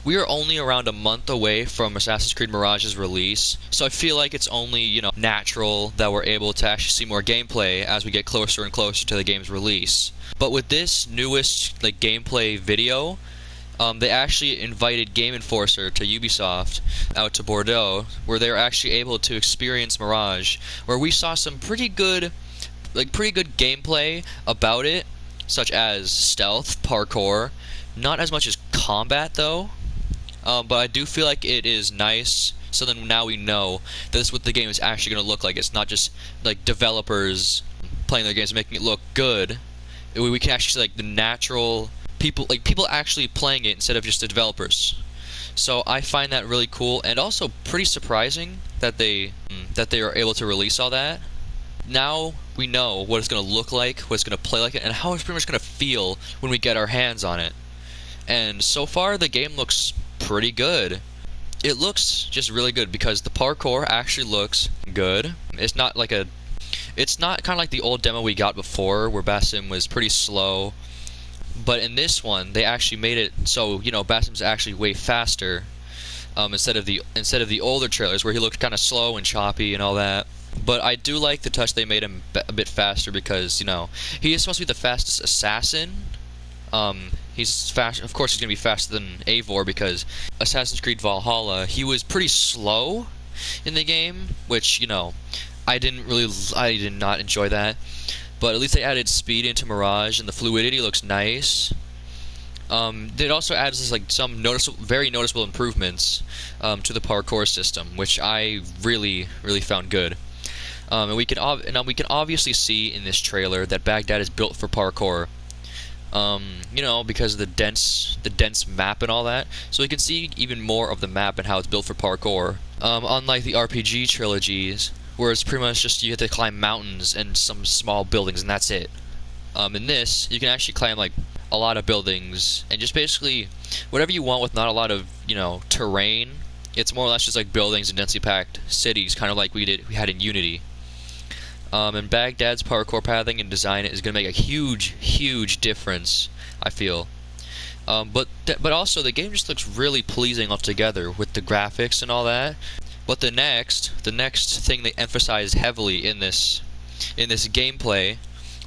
we are only around a month away from Assassin's Creed Mirage's release, so I feel like it's only, natural that we're able to actually see more gameplay as we get closer and closer to the game's release. But with this newest gameplay video, they actually invited Game Enforcer to Ubisoft out to Bordeaux, where they were actually able to experience Mirage, where we saw some pretty good gameplay about it, such as stealth, parkour, not as much as combat though. But I do feel like it is nice. So then now we know that this is what the game is actually going to look like. It's not just like developers playing their games and making it look good. We can actually see the natural people actually playing it instead of just the developers. So I find that really cool, and also pretty surprising that they are able to release all that. Now we know what it's going to look like, what it's going to play like, and how it's pretty much going to feel when we get our hands on it. And so far the game looks pretty good. It looks just really good because the parkour actually looks good. It's not kind of like the old demo we got before where Basim was pretty slow. But in this one, they actually made it so Basim's actually way faster, instead of the older trailers where he looked kind of slow and choppy and all that. But I do like the touch they made him a bit faster because he is supposed to be the fastest assassin. He's fast. Of course, he's gonna be faster than Eivor because Assassin's Creed Valhalla, he was pretty slow in the game, which I did not enjoy that. But at least they added speed into Mirage, and the fluidity looks nice. It also adds some very noticeable improvements to the parkour system, which I really found good. And we can obviously see in this trailer that Baghdad is built for parkour. Because of the dense map and all that. So we can see even more of the map and how it's built for parkour. Unlike the RPG trilogies, where it's pretty much just you have to climb mountains and some small buildings and that's it. In this, you can actually climb a lot of buildings and just basically whatever you want with not a lot of terrain. It's more or less just buildings and densely packed cities, kind of like we had in Unity. And Baghdad's parkour pathing and design is going to make a huge difference, I feel. But also the game just looks really pleasing altogether with the graphics and all that. But the next thing they emphasized heavily in this gameplay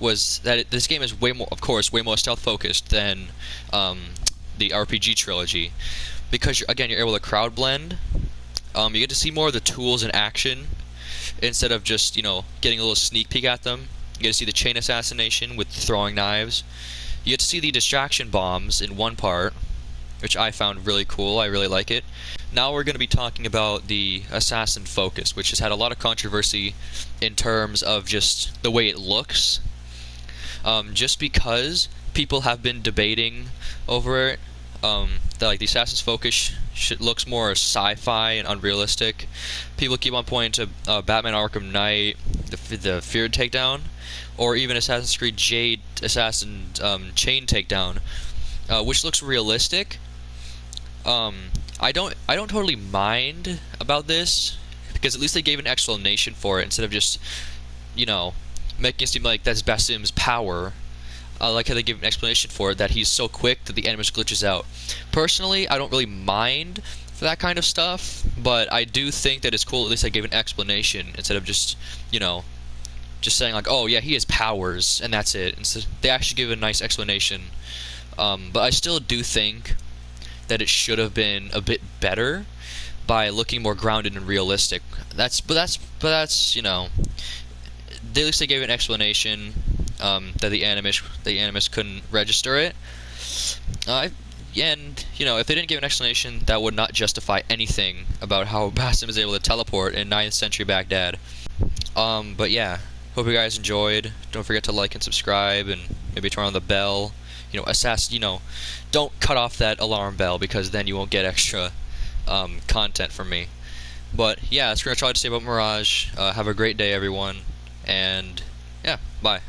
was that this game is way more stealth focused than the RPG trilogy, because you're able to crowd blend. You get to see more of the tools in action instead of just getting a little sneak peek at them. You get to see the chain assassination with throwing knives. You get to see the distraction bombs in one part, which I found really cool. I really like it. Now we're going to be talking about the assassin focus, which has had a lot of controversy in terms of just the way it looks. Just because people have been debating over it, that the assassin's focus looks more sci-fi and unrealistic. People keep on pointing to Batman Arkham Knight, the Feared Takedown, or even Assassin's Creed Jade Assassin Chain Takedown, which looks realistic. I don't totally mind about this because at least they gave an explanation for it instead of just making it seem like that's Basim's power. I like how they give an explanation for it, that he's so quick that the animus glitches out. Personally, I don't really mind for that kind of stuff, but I do think that it's cool at least I gave an explanation instead of just just saying oh yeah, he has powers and that's it. Instead, they actually give a nice explanation. But I still do think that it should have been a bit better by looking more grounded and realistic. But that's at least they gave an explanation that the animus couldn't register it. And if they didn't give an explanation, that would not justify anything about how Basim is able to teleport in 9th century Baghdad. But yeah, hope you guys enjoyed. Don't forget to like and subscribe, and maybe turn on the bell. Don't cut off that alarm bell because then you won't get extra content from me. But yeah, that's pretty much all I have to say about Mirage. Have a great day, everyone, and yeah, bye.